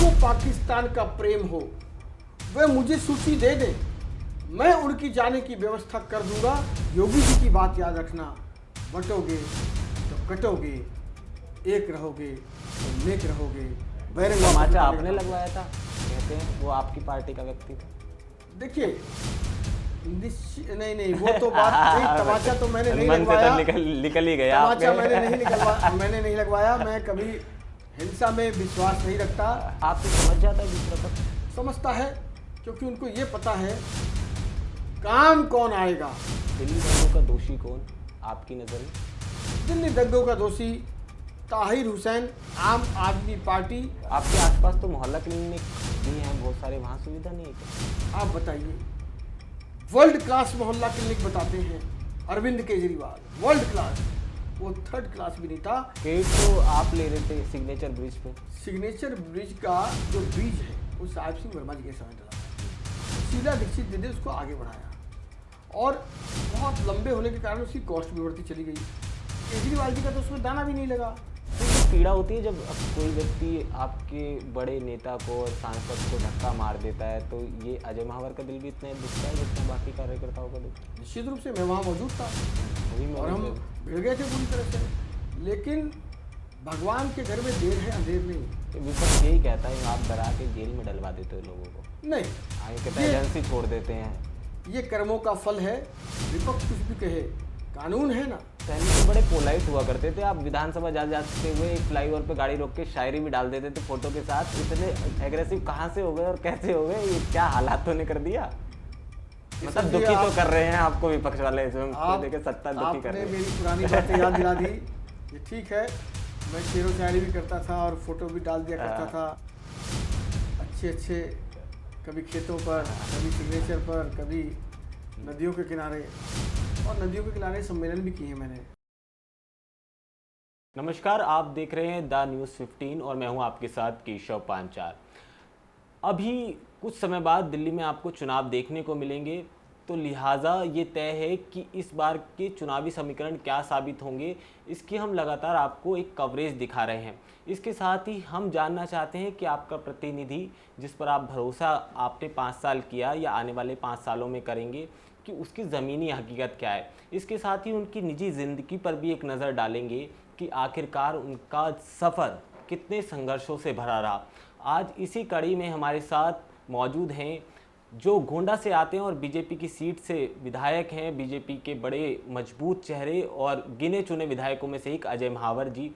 जिनको पाकिस्तान का प्रेम हो वह मुझे सूची दे दे, मैं उनकी जाने की व्यवस्था कर दूंगा। योगी जी की बात याद रखना, बटोगे तो कटोगे, एक रहोगे तो नेक रहोगे। तमाचा आपने लगवाया था, कहते हैं वो आपकी पार्टी का व्यक्ति था। देखिए नहीं वो तो बात नहीं, तमाचा तो मैंने नहीं लगवाया, निकल ही गया। तमाचा मैंने नहीं लगवाया। मैं कभी हिंसा में विश्वास नहीं रखता। आप तो समझ जाता है दूसरा पक्ष समझता है, क्योंकि उनको ये पता है काम कौन आएगा। दिल्ली दंगों का दोषी कौन आपकी नज़र में? दिल्ली दंगों का दोषी ताहिर हुसैन, आम आदमी पार्टी। आपके आसपास तो मोहल्ला क्लिनिक भी हैं बहुत सारे, वहाँ सुविधा नहीं है क्या? आप बताइए, वर्ल्ड क्लास मोहल्ला क्लिनिक बताते हैं अरविंद केजरीवाल, वर्ल्ड क्लास। वो थर्ड क्लास भी नहीं था। क्रेडिट तो आप ले रहे थे सिग्नेचर ब्रिज पे। सिग्नेचर ब्रिज का जो ब्रिज है वो साहिब सिंह वर्मा जी के समय डला, शीला दीक्षित जी ने उसको आगे बढ़ाया और बहुत लंबे होने के कारण उसकी कॉस्ट भी बढ़ती चली गई। केजरीवाल जी का तो उसमें दाना भी नहीं लगा। तो ये पीड़ा होती है जब कोई व्यक्ति आपके बड़े नेता को और सांसद को धक्का मार देता है, तो ये अजय महावर का दिल भी इतना दुखता है जितना बाकी कार्यकर्ताओं का दुख। निश्चित रूप से मैं वहाँ मौजूद था और हम भिड़ गए थे पूरी तरह से, लेकिन भगवान के घर में देर है अंधेर नहीं। तो विपक्ष यही कहता है आप डरा के जेल में डलवा देते हो लोगों को। नहीं, आगे कहता है एजेंसी छोड़ देते हैं। ये कर्मों का फल है। विपक्ष कुछ भी कहे, कानून है ना। पहले तो बड़े पोलाइट हुआ करते थे, आप विधानसभा जाते हुए एक फ्लाईओवर पे गाड़ी रोक के शायरी भी डाल देते थे फोटो के साथ। इतने एग्रेसिव कहाँ से हो गए और कैसे हो गए? ये क्या हालातों ने कर दिया? मतलब दुखी तो कर रहे हैं आपको विपक्ष वाले, देखे सत्ता दुखी कर रहे हैं। मेरी पुरानी बातें याद दिला दी। ये ठीक है, मैं शेरो शायरी भी करता था और फोटो भी डाल दिया करता था अच्छे कभी खेतों पर, कभी सिग्नेचर पर, कभी नदियों के किनारे, और नदियों के किनारे सम्मेलन भी किए हैं मैंने। नमस्कार, आप देख रहे हैं द न्यूज़ 15 और मैं हूं आपके साथ केशव पांचाल। अभी कुछ समय बाद दिल्ली में आपको चुनाव देखने को मिलेंगे, तो लिहाजा ये तय है कि इस बार के चुनावी समीकरण क्या साबित होंगे, इसकी हम लगातार आपको एक कवरेज दिखा रहे हैं। इसके साथ ही हम जानना चाहते हैं कि आपका प्रतिनिधि जिस पर आप भरोसा आपने 5 साल किया या आने वाले 5 सालों में करेंगे, कि उसकी ज़मीनी हकीकत क्या है। इसके साथ ही उनकी निजी ज़िंदगी पर भी एक नज़र डालेंगे कि आखिरकार उनका सफ़र कितने संघर्षों से भरा रहा। आज इसी कड़ी में हमारे साथ मौजूद हैं जो गोंडा से आते हैं और बीजेपी की सीट से विधायक हैं, बीजेपी के बड़े मजबूत चेहरे और गिने चुने विधायकों में से एक अजय महावर जी।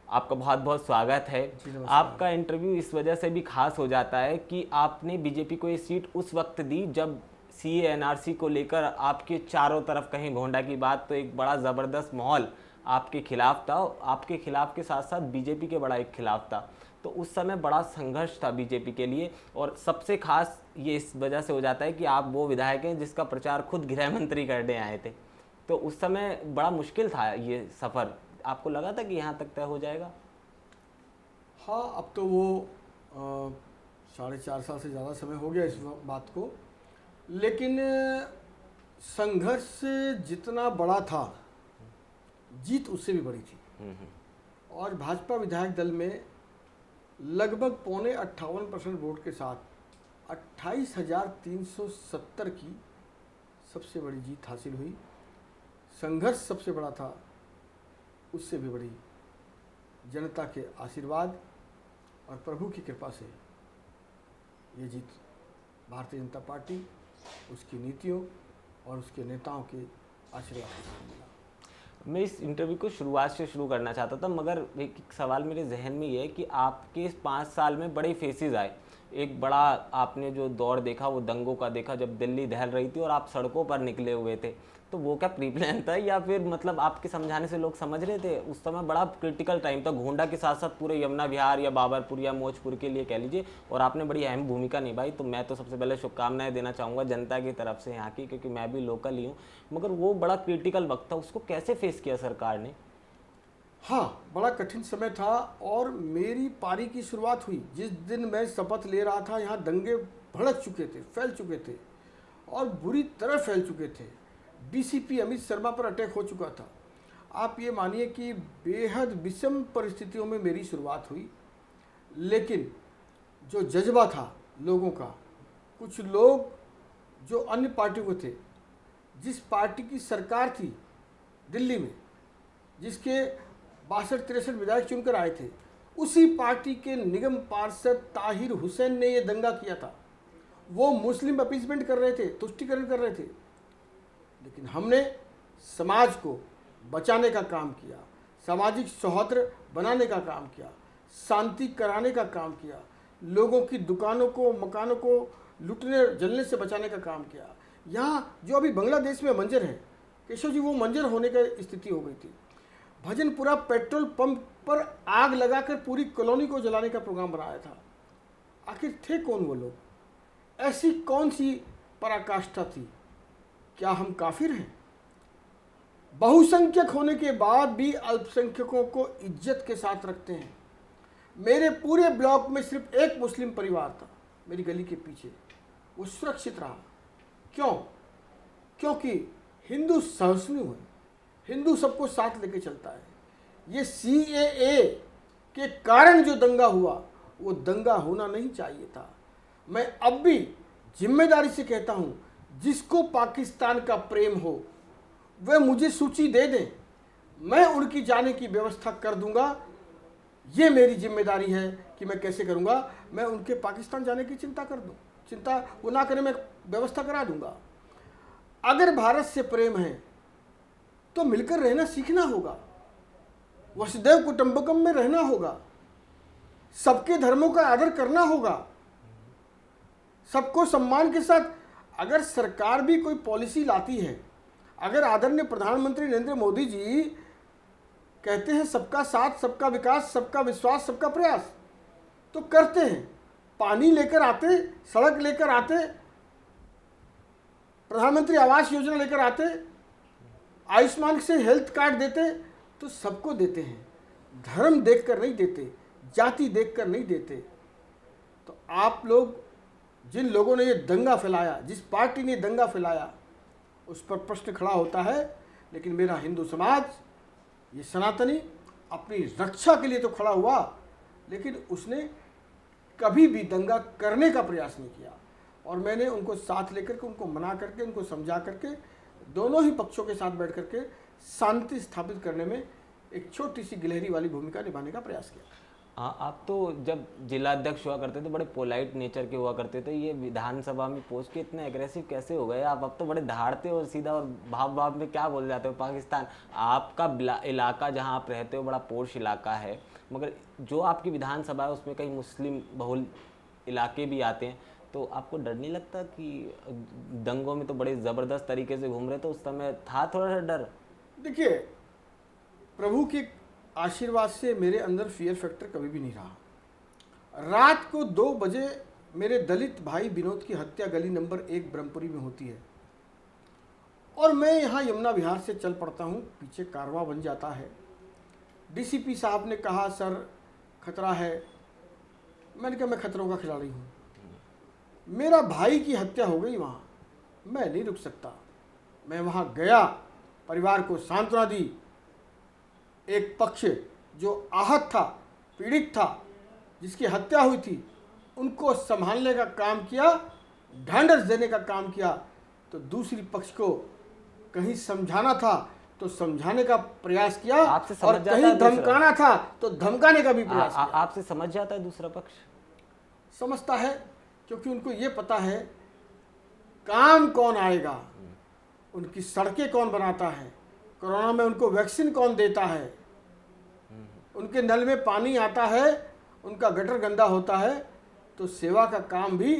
आपका बहुत बहुत स्वागत है। आपका इंटरव्यू इस वजह से भी खास हो जाता है कि आपने बीजेपी को ये सीट उस वक्त दी जब CA NRC को लेकर आपके चारों तरफ कहीं गोंडा की बात, तो एक बड़ा ज़बरदस्त माहौल आपके खिलाफ था। आपके खिलाफ के साथ साथ बीजेपी के बड़ा एक खिलाफ था, तो उस समय बड़ा संघर्ष था बीजेपी के लिए। और सबसे खास ये इस वजह से हो जाता है कि आप वो विधायक हैं जिसका प्रचार खुद गृह मंत्री करने आए थे, तो उस समय बड़ा मुश्किल था ये सफ़र। आपको लगा था कि यहाँ तक तय हो जाएगा? हाँ, अब तो वो 4.5 साल से ज़्यादा समय हो गया इस बात को, लेकिन संघर्ष जितना बड़ा था, जीत उससे भी बड़ी थी। और भाजपा विधायक दल में लगभग 58% वोट के साथ 28,370 की सबसे बड़ी जीत हासिल हुई। संघर्ष सबसे बड़ा था, उससे भी बड़ी जनता के आशीर्वाद और प्रभु की कृपा से ये जीत भारतीय जनता पार्टी, उसकी नीतियों और उसके नेताओं के आशीर्वाद से मिला। मैं इस इंटरव्यू को शुरुआत से शुरू करना चाहता था, मगर एक सवाल मेरे जहन में ये है कि आपके इस 5 साल में बड़े फेसेस आए। एक बड़ा आपने जो दौर देखा वो दंगों का देखा, जब दिल्ली दहल रही थी और आप सड़कों पर निकले हुए थे, तो वो क्या प्री प्लान था या फिर मतलब आपके समझाने से लोग समझ रहे थे? उस समय बड़ा क्रिटिकल टाइम था, गोंडा के साथ साथ पूरे यमुना विहार या बाबरपुर या मौजपुर के लिए कह लीजिए, और आपने बड़ी अहम भूमिका निभाई। तो मैं तो सबसे पहले शुभकामनाएं देना चाहूँगा जनता की तरफ से यहाँ की, क्योंकि मैं भी लोकल ही हूँ। मगर वो बड़ा क्रिटिकल वक्त था, उसको कैसे फेस किया सरकार ने? हाँ, बड़ा कठिन समय था और मेरी पारी की शुरुआत हुई जिस दिन मैं शपथ ले रहा था। यहाँ दंगे भड़क चुके थे, फैल चुके थे और बुरी तरह फैल चुके थे। DCP अमित शर्मा पर अटैक हो चुका था। आप ये मानिए कि बेहद विषम परिस्थितियों में मेरी शुरुआत हुई, लेकिन जो जज्बा था लोगों का, कुछ लोग जो अन्य पार्टियों को थे, जिस पार्टी की सरकार थी दिल्ली में, जिसके 62-63 विधायक चुनकर आए थे, उसी पार्टी के निगम पार्षद ताहिर हुसैन ने ये दंगा किया था। वो मुस्लिम अपीसमेंट कर रहे थे, तुष्टीकरण कर रहे थे, लेकिन हमने समाज को बचाने का काम किया, सामाजिक सौहार्द बनाने का काम किया, शांति कराने का काम किया, लोगों की दुकानों को, मकानों को लूटने जलने से बचाने का काम किया। यहाँ जो अभी बांग्लादेश में मंजर है केशव जी, वो मंजर होने की स्थिति हो गई थी। भजनपुरा पेट्रोल पंप पर आग लगाकर पूरी कॉलोनी को जलाने का प्रोग्राम बनाया था। आखिर थे कौन वो लोग? ऐसी कौन सी पराकाष्ठा थी? क्या हम काफिर हैं? बहुसंख्यक होने के बाद भी अल्पसंख्यकों को इज्जत के साथ रखते हैं। मेरे पूरे ब्लॉक में सिर्फ एक मुस्लिम परिवार था, मेरी गली के पीछे, वो सुरक्षित रहा। क्यों? क्योंकि हिंदू सहिष्णु है, हिंदू सबको साथ लेके चलता है। ये CAA के कारण जो दंगा हुआ, वो दंगा होना नहीं चाहिए था। मैं अब भी जिम्मेदारी से कहता हूँ, जिसको पाकिस्तान का प्रेम हो वह मुझे सूची दे दें, मैं उनकी जाने की व्यवस्था कर दूंगा। ये मेरी जिम्मेदारी है कि मैं कैसे करूंगा। मैं उनके पाकिस्तान जाने की चिंता कर दूं, चिंता वो ना करें, मैं व्यवस्था करा दूंगा। अगर भारत से प्रेम है तो मिलकर रहना सीखना होगा, वसुधैव कुटुंबकम में रहना होगा, सबके धर्मों का आदर करना होगा, सबको सम्मान के साथ। अगर सरकार भी कोई पॉलिसी लाती है, अगर आदरणीय प्रधानमंत्री नरेंद्र मोदी जी कहते हैं सबका साथ, सबका विकास, सबका विश्वास, सबका प्रयास, तो करते हैं। पानी लेकर आते, सड़क लेकर आते, प्रधानमंत्री आवास योजना लेकर आते, आयुष्मान से हेल्थ कार्ड देते, तो सबको देते हैं। धर्म देखकर नहीं देते, जाति देखकर नहीं देते। तो आप लोग, जिन लोगों ने ये दंगा फैलाया, जिस पार्टी ने दंगा फैलाया, उस पर प्रश्न खड़ा होता है। लेकिन मेरा हिंदू समाज, ये सनातनी, अपनी रक्षा के लिए तो खड़ा हुआ, लेकिन उसने कभी भी दंगा करने का प्रयास नहीं किया। और मैंने उनको साथ लेकर के, उनको मना करके, उनको समझा करके, दोनों ही पक्षों के साथ बैठ करके शांति स्थापित करने में एक छोटी सी गिलहरी वाली भूमिका निभाने का प्रयास किया। हाँ, आप तो जब जिलाध्यक्ष हुआ करते थे बड़े पोलाइट नेचर के हुआ करते थे, ये विधानसभा में पहुंच के इतने एग्रेसिव कैसे हो गए आप? अब तो बड़े दहाड़ते और सीधा और भाव में क्या बोल जाते हो पाकिस्तान। आपका इलाका जहां आप रहते हो बड़ा पोर्श इलाका है, मगर जो आपकी विधानसभा है उसमें कई मुस्लिम बहुल इलाके भी आते हैं, तो आपको डर नहीं लगता कि दंगों में तो बड़े ज़बरदस्त तरीके से घूम रहे, तो उस समय था थोड़ा सा डर? देखिए, प्रभु के आशीर्वाद से मेरे अंदर फियर फैक्टर कभी भी नहीं रहा। रात को 2 बजे मेरे दलित भाई विनोद की हत्या गली नंबर 1 ब्रह्मपुरी में होती है, और मैं यहाँ यमुना विहार से चल पड़ता हूँ, पीछे कारवां बन जाता है। DCP साहब ने कहा सर खतरा है। मैंने कहा मैं खतरों का खिलाड़ी हूँ, मेरा भाई की हत्या हो गई वहाँ, मैं नहीं रुक सकता। मैं वहाँ गया, परिवार को सांत्वना दी। एक पक्ष जो आहत था, पीड़ित था, जिसकी हत्या हुई थी, उनको संभालने का काम किया, ढांढस देने का काम किया। तो दूसरी पक्ष को कहीं समझाना था तो समझाने का प्रयास किया, और कहीं धमकाना था तो धमकाने का भी प्रयास किया। आपसे समझ जाता है दूसरा पक्ष? समझता है, क्योंकि उनको ये पता है काम कौन आएगा, उनकी सड़कें कौन बनाता है, कोरोना में उनको वैक्सीन कौन देता है, उनके नल में पानी आता है, उनका गटर गंदा होता है। तो सेवा का काम भी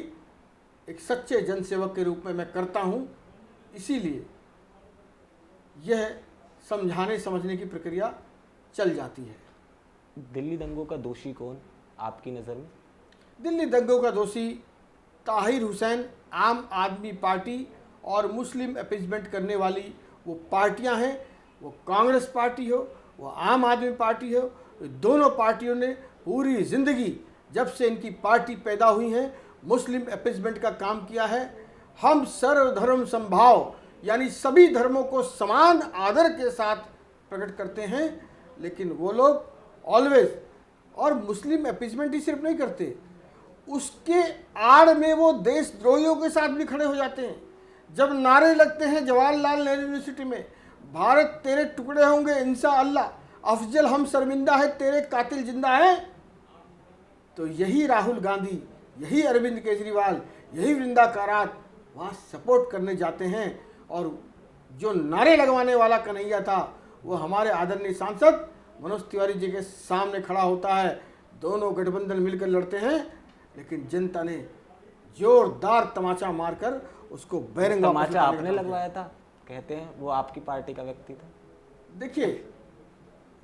एक सच्चे जनसेवक के रूप में मैं करता हूँ। इसीलिए यह समझाने समझने की प्रक्रिया चल जाती है। दिल्ली दंगों का दोषी कौन आपकी नज़र में? दिल्ली दंगों का दोषी ताहिर हुसैन, आम आदमी पार्टी और मुस्लिम अपीसमेंट करने वाली वो पार्टियां हैं, वो कांग्रेस पार्टी हो, वो आम आदमी पार्टी हो, दोनों पार्टियों ने पूरी ज़िंदगी जब से इनकी पार्टी पैदा हुई है मुस्लिम अपीसमेंट का काम किया है। हम सर्वधर्म समभाव, यानी सभी धर्मों को समान आदर के साथ प्रकट करते हैं, लेकिन वो लोग ऑलवेज, और मुस्लिम अपीसमेंट ही सिर्फ नहीं करते, उसके आड़ में वो देशद्रोहियों के साथ भी खड़े हो जाते हैं। जब नारे लगते हैं जवाहरलाल नेहरू यूनिवर्सिटी में, भारत तेरे टुकड़े होंगे इंशाअल्लाह, अफजल हम शर्मिंदा है तेरे कातिल जिंदा है, तो यही राहुल गांधी, यही अरविंद केजरीवाल, यही वृंदा कारात वहाँ सपोर्ट करने जाते हैं। और जो नारे लगवाने वाला कन्हैया था वो हमारे आदरणीय सांसद मनोज तिवारी जी के सामने खड़ा होता है। दोनों गठबंधन मिलकर लड़ते हैं, लेकिन जनता ने जोरदार तमाचा मारकर उसको बैरंगा तमाचा आपने लगवाया था, कहते हैं वो आपकी पार्टी का व्यक्ति था। देखिए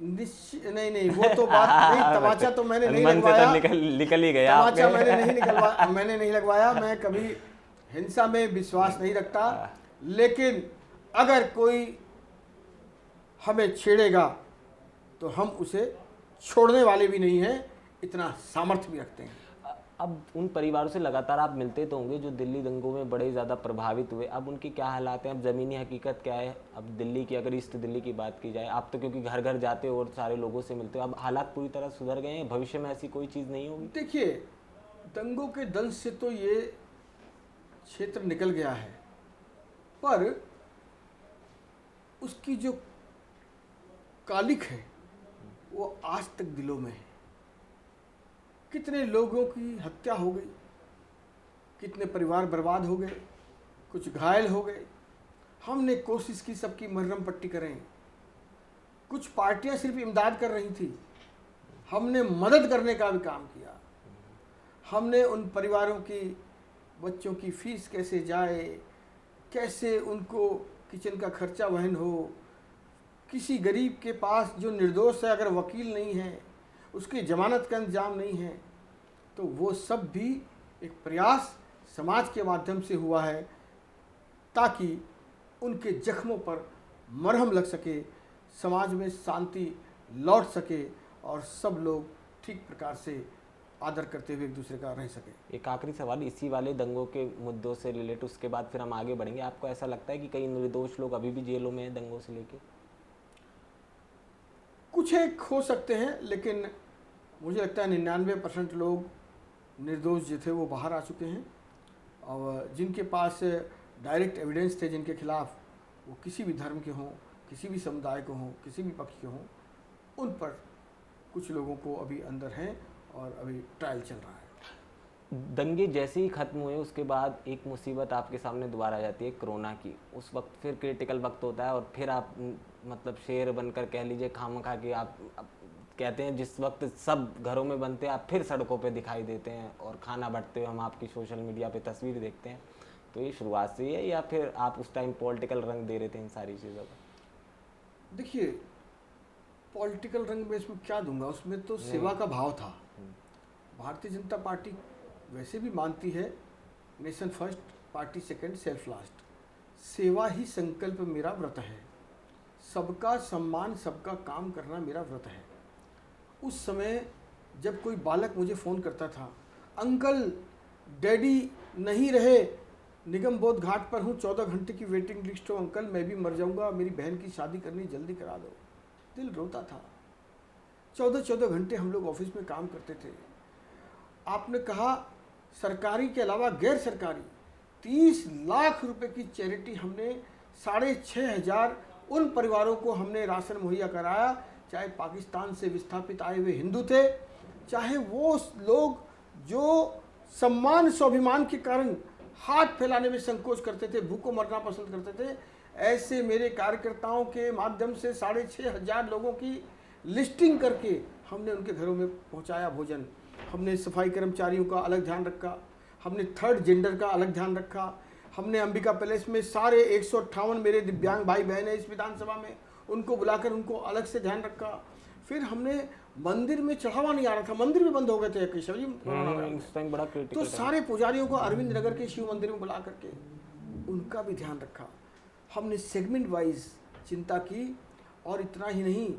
नहीं वो तो बात नहीं, तमाचा तो मैंने नहीं लगवाया, निकल ही गया तमाचा मैंने नहीं लगवाया। मैं कभी हिंसा में विश्वास नहीं रखता, लेकिन अगर कोई हमें छेड़ेगा तो हम उसे छोड़ने वाले भी नहीं हैं, इतना सामर्थ्य भी रखते हैं। अब उन परिवारों से लगातार आप मिलते तो होंगे जो दिल्ली दंगों में बड़े ज़्यादा प्रभावित हुए, अब उनके क्या हालात हैं, अब ज़मीनी हकीकत क्या है? अब दिल्ली की, अगर ईस्ट दिल्ली की बात की जाए, आप तो क्योंकि घर घर जाते हो और सारे लोगों से मिलते हो, अब हालात पूरी तरह सुधर गए हैं? भविष्य में ऐसी कोई चीज़ नहीं होगी? देखिए, दंगों के दंश से तो ये क्षेत्र निकल गया है, पर उसकी जो कालिक है वो आज तक दिलों में है। कितने लोगों की हत्या हो गई, कितने परिवार बर्बाद हो गए, कुछ घायल हो गए। हमने कोशिश की सबकी मरहम पट्टी करें। कुछ पार्टियां सिर्फ इमदाद कर रही थी, हमने मदद करने का भी काम किया। हमने उन परिवारों की बच्चों की फीस कैसे जाए, कैसे उनको किचन का खर्चा वहन हो, किसी गरीब के पास जो निर्दोष है अगर वकील नहीं है, उसकी जमानत का इंतजाम नहीं है, तो वो सब भी एक प्रयास समाज के माध्यम से हुआ है ताकि उनके जख्मों पर मरहम लग सके, समाज में शांति लौट सके और सब लोग ठीक प्रकार से आदर करते हुए एक दूसरे का रह सके। एक आखिरी सवाल इसी वाले दंगों के मुद्दों से रिलेट, उसके बाद फिर हम आगे बढ़ेंगे। आपको ऐसा लगता है कि कई निर्दोष लोग अभी भी जेलों में हैं दंगों से लेके? कुछ एक हो सकते हैं, लेकिन मुझे लगता है 99% लोग निर्दोष जो थे वो बाहर आ चुके हैं, और जिनके पास डायरेक्ट एविडेंस थे जिनके खिलाफ, वो किसी भी धर्म के हों, किसी भी समुदाय को हों, किसी भी पक्ष के हों, उन पर कुछ लोगों को अभी अंदर हैं और अभी ट्रायल चल रहा है। दंगे जैसे ही खत्म हुए उसके बाद एक मुसीबत आपके सामने दोबारा आ जाती है, कोरोना की। उस वक्त फिर क्रिटिकल वक्त होता है और फिर आप मतलब शेर बनकर कह लीजिए खामखा कि आप कहते हैं जिस वक्त सब घरों में बनते हैं आप फिर सड़कों पे दिखाई देते हैं और खाना बांटते हुए हम आपकी सोशल मीडिया पे तस्वीर देखते हैं। तो ये शुरुआत से ही है या फिर आप उस टाइम पॉलिटिकल रंग दे रहे थे इन सारी चीज़ों का? देखिए, पॉलिटिकल रंग में इसमें क्या दूंगा, उसमें तो सेवा का भाव था। भारतीय जनता पार्टी वैसे भी मानती है nation first, party second, self last. सेवा ही संकल्प मेरा व्रत है, सबका सम्मान, सबका काम करना मेरा व्रत है। उस समय जब कोई बालक मुझे फ़ोन करता था, अंकल डैडी नहीं रहे, निगम बोध घाट पर हूँ, 14 घंटे की वेटिंग लिस्ट हो, अंकल मैं भी मर जाऊँगा, मेरी बहन की शादी करनी, जल्दी करा दो। दिल रोता था। 14 घंटे हम लोग ऑफिस में काम करते थे। आपने कहा सरकारी के अलावा गैर सरकारी 30 लाख रुपए की चैरिटी हमने 6,500 उन परिवारों को हमने राशन मुहैया कराया, चाहे पाकिस्तान से विस्थापित आए हुए हिंदू थे, चाहे वो लोग जो सम्मान स्वाभिमान के कारण हाथ फैलाने में संकोच करते थे, भूखों मरना पसंद करते थे। ऐसे मेरे कार्यकर्ताओं के माध्यम से 6,500 लोगों की लिस्टिंग करके हमने उनके घरों में पहुंचाया भोजन। हमने सफाई कर्मचारियों का अलग ध्यान रखा, हमने थर्ड जेंडर का अलग ध्यान रखा, हमने अंबिका पैलेस में सारे 158 मेरे दिव्यांग भाई बहन हैं इस विधानसभा में, उनको बुलाकर उनको अलग से ध्यान रखा। फिर हमने मंदिर में चढ़ावा नहीं आ रहा था, मंदिर भी बंद हो गए थे केशव जी, बड़ा क्रिटिकल तो सारे पुजारियों को अरविंद नगर के शिव मंदिर में बुला करके उनका भी ध्यान रखा। हमने सेगमेंट वाइज चिंता की, और इतना ही नहीं,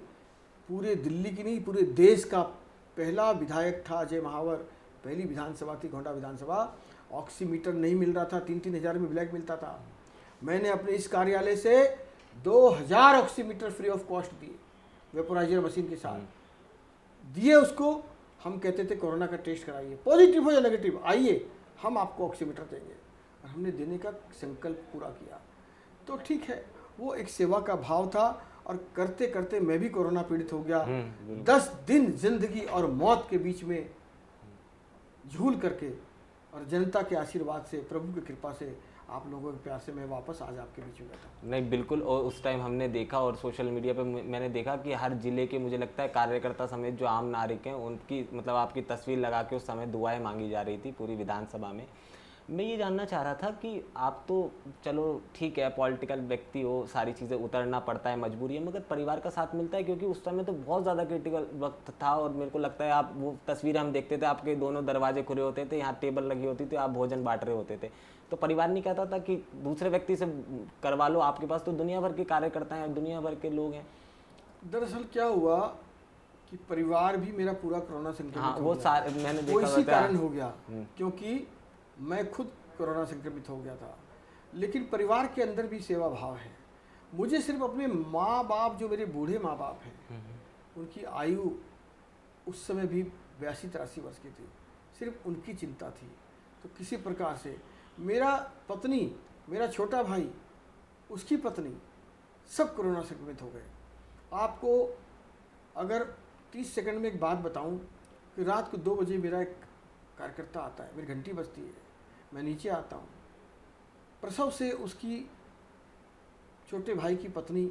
पूरे दिल्ली की नहीं पूरे देश का पहला विधायक था अजय महावर, पहली विधानसभा थी गोंडा विधानसभा, ऑक्सीमीटर नहीं मिल रहा था, 3-3 हज़ार में ब्लैक मिलता था। मैंने अपने इस कार्यालय से 2000 ऑक्सीमीटर फ्री ऑफ कॉस्ट दिए, वेपोराइजर मशीन के साथ दिए उसको। हम कहते थे कोरोना का टेस्ट कराइए, पॉजिटिव हो या नेगेटिव आइए, हम आपको ऑक्सीमीटर देंगे, और हमने देने का संकल्प पूरा किया। तो ठीक है, वो एक सेवा का भाव था, और करते करते मैं भी कोरोना पीड़ित हो गया। 10 दिन जिंदगी और मौत के बीच में झूल करके, और जनता के आशीर्वाद से, प्रभु की कृपा से, आप लोगों के प्यार से मैं वापस आज आपके बीच में बैठा हूँ। नहीं बिल्कुल, और उस टाइम हमने देखा और सोशल मीडिया पे मैंने देखा कि हर जिले के, मुझे लगता है कार्यकर्ता समेत जो आम नागरिक हैं उनकी, मतलब आपकी तस्वीर लगा के उस समय दुआएं मांगी जा रही थी पूरी विधानसभा में। मैं ये जानना चाह रहा था कि आप तो चलो ठीक है, पॉलिटिकल व्यक्ति हो, सारी चीज़ें उतरना पड़ता है, मजबूरी है, मगर परिवार का साथ मिलता है? क्योंकि उस समय तो बहुत ज़्यादा क्रिटिकल वक्त था, और मेरे को लगता है आप वो तस्वीर हम देखते थे, आपके दोनों दरवाजे खुले होते थे, यहाँ टेबल लगी होती थी, आप भोजन बांट रहे होते थे, तो परिवार नहीं कहता था कि दूसरे व्यक्ति से करवा लो, आपके पास तो दुनिया भर के कार्यकर्ता हैं, दुनिया भर के लोग हैं? दरअसल क्या हुआ कि परिवार भी मेरा पूरा कोरोना संक्रमित हाँ, हो वो गया। मैंने वो देखा इसी था। कारण हो गया, क्योंकि मैं खुद कोरोना संक्रमित हो गया था। लेकिन परिवार के अंदर भी सेवा भाव है। मुझे सिर्फ अपने माँ बाप, जो मेरे बूढ़े माँ बाप हैं, उनकी आयु उस समय भी 82-83 वर्ष की थी, सिर्फ उनकी चिंता थी। तो किसी प्रकार से मेरा पत्नी, मेरा छोटा भाई, उसकी पत्नी, सब कोरोना संक्रमित हो गए। आपको अगर 30 सेकंड में एक बात बताऊं कि रात को 2 बजे मेरा एक कार्यकर्ता आता है, मेरी घंटी बजती है, मैं नीचे आता हूँ। प्रसव से उसकी छोटे भाई की पत्नी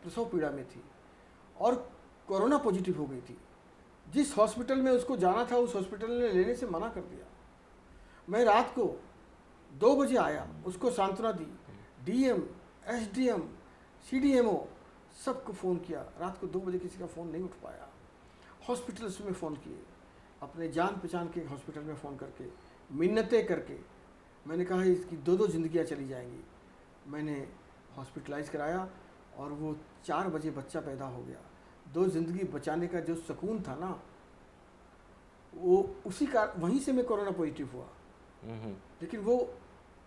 प्रसव पीड़ा में थी और कोरोना पॉजिटिव हो गई थी। जिस हॉस्पिटल में उसको जाना था, उस हॉस्पिटल ने लेने से मना कर दिया। मैं रात को 2 बजे आया, उसको सांत्वना दी, डीएम, एसडीएम, सीडीएमओ सबको फ़ोन किया। रात को 2 बजे किसी का फ़ोन नहीं उठ पाया। हॉस्पिटल्स में फ़ोन किए, अपने जान पहचान के हॉस्पिटल में फ़ोन करके, मिन्नतें करके मैंने कहा इसकी 2-2 ज़िंदगियाँ चली जाएंगी। मैंने हॉस्पिटलाइज कराया और वो 4 बजे बच्चा पैदा हो गया। 2 ज़िंदगी बचाने का जो सुकून था ना, वो उसी का, वहीं से मैं कोरोना पॉजिटिव हुआ। लेकिन वो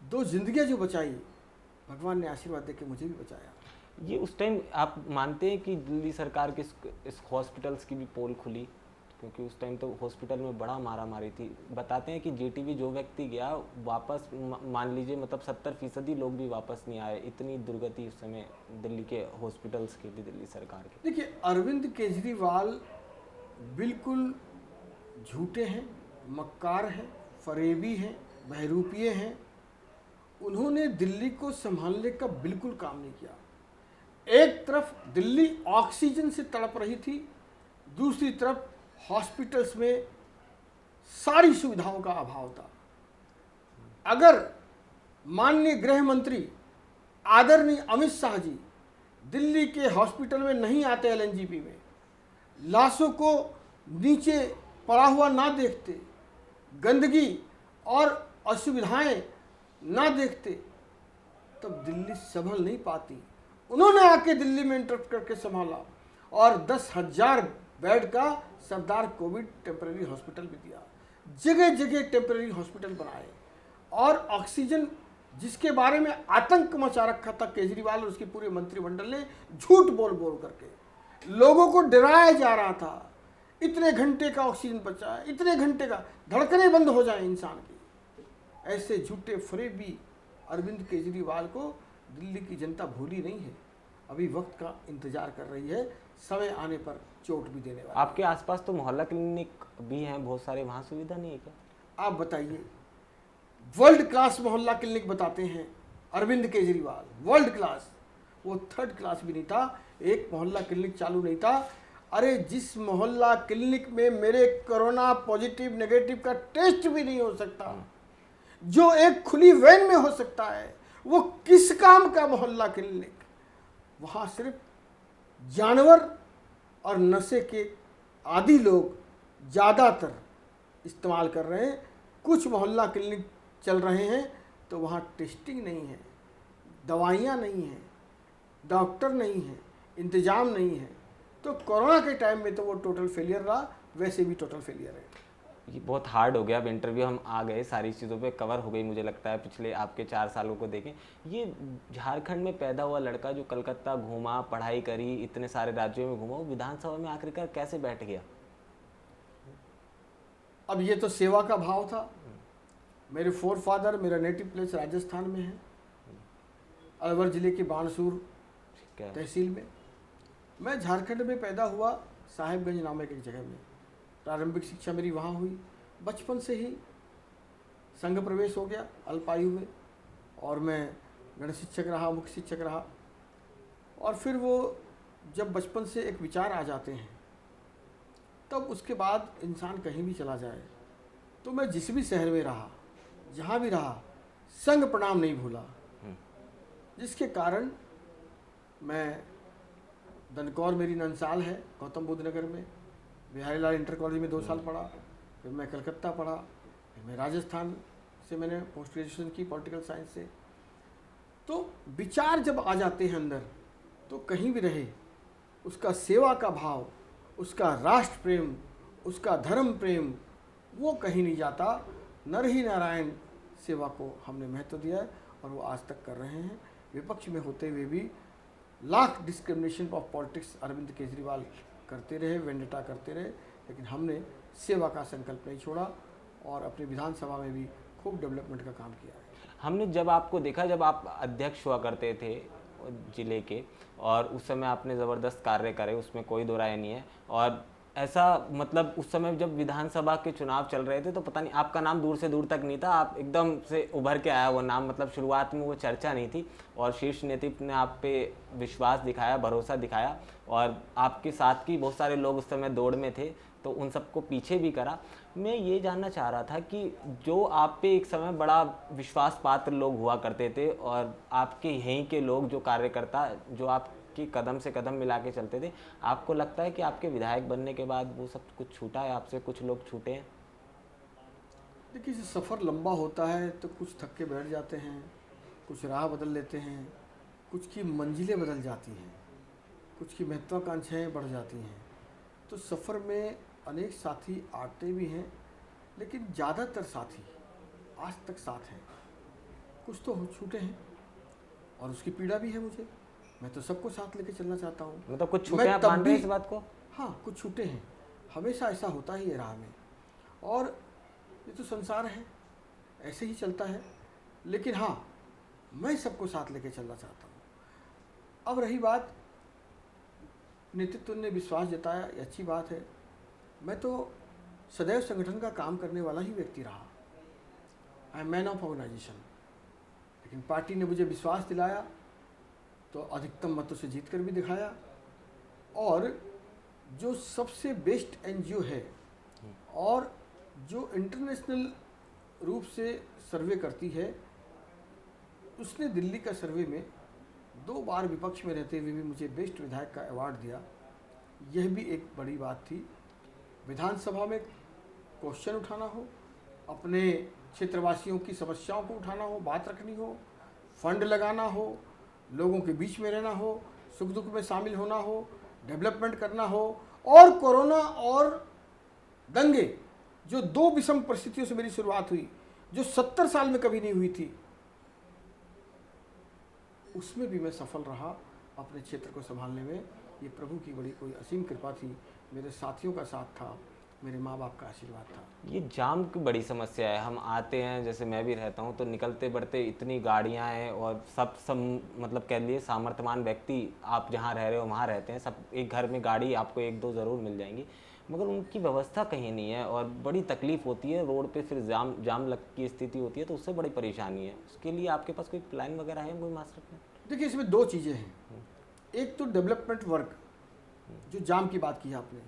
2 ज़िंदगियाँ जो बचाई, भगवान ने आशीर्वाद देके मुझे भी बचाया। ये उस टाइम आप मानते हैं कि दिल्ली सरकार के इस हॉस्पिटल्स की भी पोल खुली? क्योंकि उस टाइम तो हॉस्पिटल में बड़ा मारा मारी थी। बताते हैं कि जीटीवी जो व्यक्ति गया वापस, मान लीजिए मतलब 70% लोग भी वापस नहीं आए। इतनी दुर्गति उस समय दिल्ली के हॉस्पिटल्स की थी, दिल्ली सरकार की। देखिए, अरविंद केजरीवाल बिल्कुल झूठे हैं, मक्कार हैं, फरेबी हैं, बहरूपिये हैं। उन्होंने दिल्ली को संभालने का बिल्कुल काम नहीं किया। एक तरफ दिल्ली ऑक्सीजन से तड़प रही थी, दूसरी तरफ हॉस्पिटल्स में सारी सुविधाओं का अभाव था। अगर माननीय गृह मंत्री आदरणीय अमित शाह जी दिल्ली के हॉस्पिटल में नहीं आते, एलएनजीपी में लाशों को नीचे पड़ा हुआ ना देखते, गंदगी और असुविधाएं ना देखते, तब दिल्ली संभल नहीं पाती। उन्होंने आके दिल्ली में इंटरप्ट करके संभाला और 10,000 बेड का सरदार कोविड टेम्परेरी हॉस्पिटल भी दिया। जगह जगह टेम्परेरी हॉस्पिटल बनाए और ऑक्सीजन, जिसके बारे में आतंक मचा रखा था केजरीवाल और उसके पूरे मंत्रिमंडल ने, झूठ बोल बोल करके लोगों को डराया जा रहा था। इतने घंटे का ऑक्सीजन बचा है, इतने घंटे का, धड़कनें बंद हो जाए इंसान की। ऐसे झूठे फरेबी अरविंद केजरीवाल को दिल्ली की जनता भूली नहीं है। अभी वक्त का इंतजार कर रही है, समय आने पर चोट भी देने वाला। आपके आसपास तो मोहल्ला क्लिनिक भी हैं बहुत सारे, वहाँ सुविधा नहीं है क्या? आप बताइए, वर्ल्ड क्लास मोहल्ला क्लिनिक बताते हैं अरविंद केजरीवाल, वर्ल्ड क्लास। वो 3rd क्लास भी नहीं था, एक मोहल्ला क्लिनिक चालू नहीं था। अरे जिस मोहल्ला क्लिनिक में मेरे कोरोना पॉजिटिव नेगेटिव का टेस्ट भी नहीं हो सकता, जो एक खुली वैन में हो सकता है, वो किस काम का मोहल्ला क्लिनिक? वहाँ सिर्फ जानवर और नशे के आदी लोग ज़्यादातर इस्तेमाल कर रहे हैं। कुछ मोहल्ला क्लिनिक चल रहे हैं तो वहाँ टेस्टिंग नहीं है, दवाइयाँ नहीं हैं, डॉक्टर नहीं है, इंतज़ाम नहीं है। तो कोरोना के टाइम में तो वो टोटल फेलियर रहा, वैसे भी टोटल फेलियर है। ये बहुत हार्ड हो गया। अब इंटरव्यू हम आ गए, सारी चीज़ों पे कवर हो गई मुझे लगता है। पिछले आपके 4 सालों को देखें, ये झारखंड में पैदा हुआ लड़का जो कलकत्ता घूमा, पढ़ाई करी, इतने सारे राज्यों में घूमा, वो विधानसभा में आखिरकार कैसे बैठ गया? अब ये तो सेवा का भाव था। मेरे फोर फादर, मेरा नेटिव प्लेस राजस्थान में है, अलवर जिले के बानसूर तहसील में। मैं झारखंड में पैदा हुआ, साहिबगंज नामक एक जगह में। प्रारंभिक शिक्षा मेरी वहाँ हुई। बचपन से ही संघ प्रवेश हो गया अल्पायु में, और मैं गणित शिक्षक रहा, मुख्य शिक्षक रहा। और फिर वो जब बचपन से एक विचार आ जाते हैं, तब उसके बाद इंसान कहीं भी चला जाए, तो मैं जिस भी शहर में रहा, जहाँ भी रहा, संघ प्रणाम नहीं भूला। जिसके कारण मैं दनकौर मेरी ननसाल है, गौतम बुद्ध नगर में, बिहारी लाल इंटर कॉलेज में 2 साल पढ़ा। फिर मैं कलकत्ता पढ़ा, फिर मैं राजस्थान से मैंने पोस्ट ग्रेजुएशन की पॉलिटिकल साइंस से। तो विचार जब आ जाते हैं अंदर, तो कहीं भी रहे उसका सेवा का भाव, उसका राष्ट्र प्रेम, उसका धर्म प्रेम, वो कहीं नहीं जाता। नर ही नारायण सेवा को हमने महत्व दिया है, और वो आज तक कर रहे हैं। विपक्ष में होते हुए भी लाख discrimination of politics Arvind Kejriwal करते रहे, वेंडेटा करते रहे, लेकिन हमने सेवा का संकल्प नहीं छोड़ा, और अपनी विधानसभा में भी खूब डेवलपमेंट का काम किया है। हमने जब आपको देखा, जब आप अध्यक्ष हुआ करते थे जिले के, और उस समय आपने ज़बरदस्त कार्य करे, उसमें कोई दो राय नहीं है। और ऐसा मतलब उस समय जब विधानसभा के चुनाव चल रहे थे, तो पता नहीं आपका नाम दूर से दूर तक नहीं था, आप एकदम से उभर के आया वो नाम। मतलब शुरुआत में वो चर्चा नहीं थी, और शीर्ष नेतृत्व ने आप पे विश्वास दिखाया, भरोसा दिखाया, और आपके साथ की बहुत सारे लोग उस समय दौड़ में थे, तो उन सबको पीछे भी करा। मैं ये जानना चाह रहा था कि जो आप पे एक समय बड़ा विश्वास पात्र लोग हुआ करते थे, और आपके यहीं के लोग जो कार्यकर्ता जो आपकी कदम से कदम मिला के चलते थे, आपको लगता है कि आपके विधायक बनने के बाद वो सब कुछ छूटा है आपसे, कुछ लोग छूटे हैं? देखिए, सफ़र लंबा होता है तो कुछ थक के बैठ जाते हैं, कुछ राह बदल लेते हैं, कुछ की मंजिलें बदल जाती हैं, कुछ की महत्वाकांक्षाएँ बढ़ जाती हैं। तो सफ़र में अनेक साथी आते भी हैं, लेकिन ज़्यादातर साथी आज तक साथ हैं। कुछ तो छूटे हैं, और उसकी पीड़ा भी है मुझे। मैं तो सबको साथ लेके चलना चाहता हूँ। मतलब कुछ छूटे, आप मान रहे हैं इस बात को? हाँ, कुछ छूटे हैं। हमेशा ऐसा होता ही है राह में, और ये तो संसार है, ऐसे ही चलता है। लेकिन हाँ, मैं सबको साथ लेके चलना चाहता हूँ। अब रही बात, नेतृत्व ने विश्वास जताया, ये अच्छी बात है। मैं तो सदैव संगठन का काम करने वाला ही व्यक्ति रहा। I am man of organisation. लेकिन पार्टी ने मुझे विश्वास दिलाया, तो अधिकतम मतों से जीत कर भी दिखाया। और जो सबसे बेस्ट एनजीओ है, और जो इंटरनेशनल रूप से सर्वे करती है, उसने दिल्ली का सर्वे में 2 बार विपक्ष में रहते हुए भी मुझे बेस्ट विधायक का अवार्ड दिया। यह भी एक बड़ी बात थी। विधानसभा में क्वेश्चन उठाना हो, अपने क्षेत्रवासियों की समस्याओं को उठाना हो, बात रखनी हो, फंड लगाना हो, लोगों के बीच में रहना हो, सुख दुख में शामिल होना हो, डेवलपमेंट करना हो, और कोरोना और दंगे, जो 2 विषम परिस्थितियों से मेरी शुरुआत हुई, जो 70 साल में कभी नहीं हुई थी, उसमें भी मैं सफल रहा अपने क्षेत्र को संभालने में। ये प्रभु की बड़ी कोई असीम कृपा थी, मेरे साथियों का साथ था, मेरे माँ बाप का आशीर्वाद था। ये जाम की बड़ी समस्या है। हम आते हैं, जैसे मैं भी रहता हूँ, तो निकलते बढ़ते इतनी गाड़ियाँ हैं, और सब मतलब कह लिए सामर्थ्यवान व्यक्ति आप जहाँ रह रहे हो वहाँ रहते हैं, सब एक घर में गाड़ी आपको 1-2 ज़रूर मिल जाएंगी, मगर उनकी व्यवस्था कहीं नहीं है, और बड़ी तकलीफ़ होती है। रोड पे फिर जाम लग की स्थिति होती है, तो उससे बड़ी परेशानी है। उसके लिए आपके पास कोई प्लान वगैरह है कोई मास्टर प्लान? देखिए, इसमें 2 चीज़ें हैं। एक तो डेवलपमेंट वर्क, जो जाम की बात की है आपने।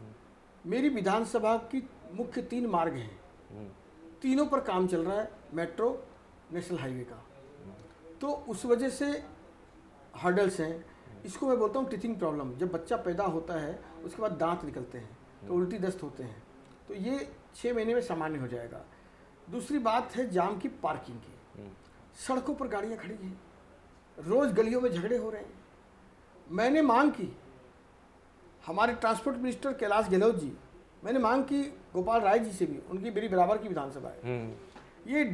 मेरी विधानसभा की मुख्य 3 मार्ग हैं, तीनों पर काम चल रहा है, मेट्रो, नेशनल हाईवे का। तो उस वजह से हर्डल्स हैं। इसको मैं बोलता हूँ टीथिंग प्रॉब्लम। जब बच्चा पैदा होता है, उसके बाद दांत निकलते हैं, तो उल्टी दस्त होते हैं, तो ये 6 महीने में सामान्य हो जाएगा। दूसरी बात है जाम की, पार्किंग की। सड़कों पर गाड़ियाँ खड़ी हैं, रोज़ गलियों में झगड़े हो रहे हैं। मैंने मांग की, हमारे ट्रांसपोर्ट मिनिस्टर कैलाश गहलोत जी, मैंने मांग की गोपाल राय जी से भी, उनकी मेरी बराबर की विधानसभा है। ये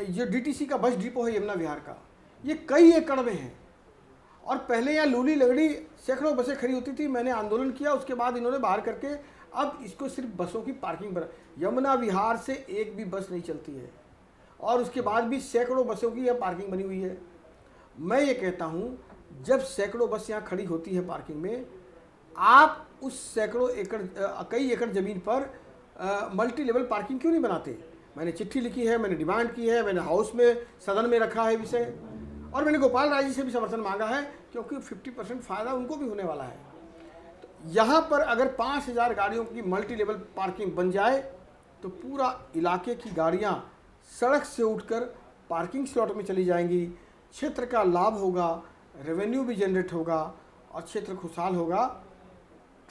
जो डीटीसी का बस डिपो है यमुना विहार का, ये कई एकड़ में है, और पहले यहाँ लूली लगड़ी सैकड़ों बसें खड़ी होती थी। मैंने आंदोलन किया, उसके बाद इन्होंने बाहर करके अब इसको सिर्फ बसों की पार्किंग पर, यमुना विहार से एक भी बस नहीं चलती है और उसके बाद भी सैकड़ों बसों की यह पार्किंग बनी हुई है। मैं ये कहता हूँ जब सैकड़ों बस यहाँ खड़ी होती है पार्किंग में, आप उस सैकड़ों एकड़ कई एकड़ ज़मीन पर मल्टी लेवल पार्किंग क्यों नहीं बनाते? मैंने चिट्ठी लिखी है, मैंने डिमांड की है, मैंने हाउस में सदन में रखा है विषय, और मैंने गोपाल राय जी से भी समर्थन मांगा है क्योंकि 50% फ़ायदा उनको भी होने वाला है। तो यहाँ पर अगर 5000 गाड़ियों की मल्टी लेवल पार्किंग बन जाए तो पूरा इलाके की गाड़ियाँ सड़क से उठकर पार्किंग स्लॉट में चली जाएंगी, क्षेत्र का लाभ होगा, रेवेन्यू भी जनरेट होगा और क्षेत्र खुशहाल होगा।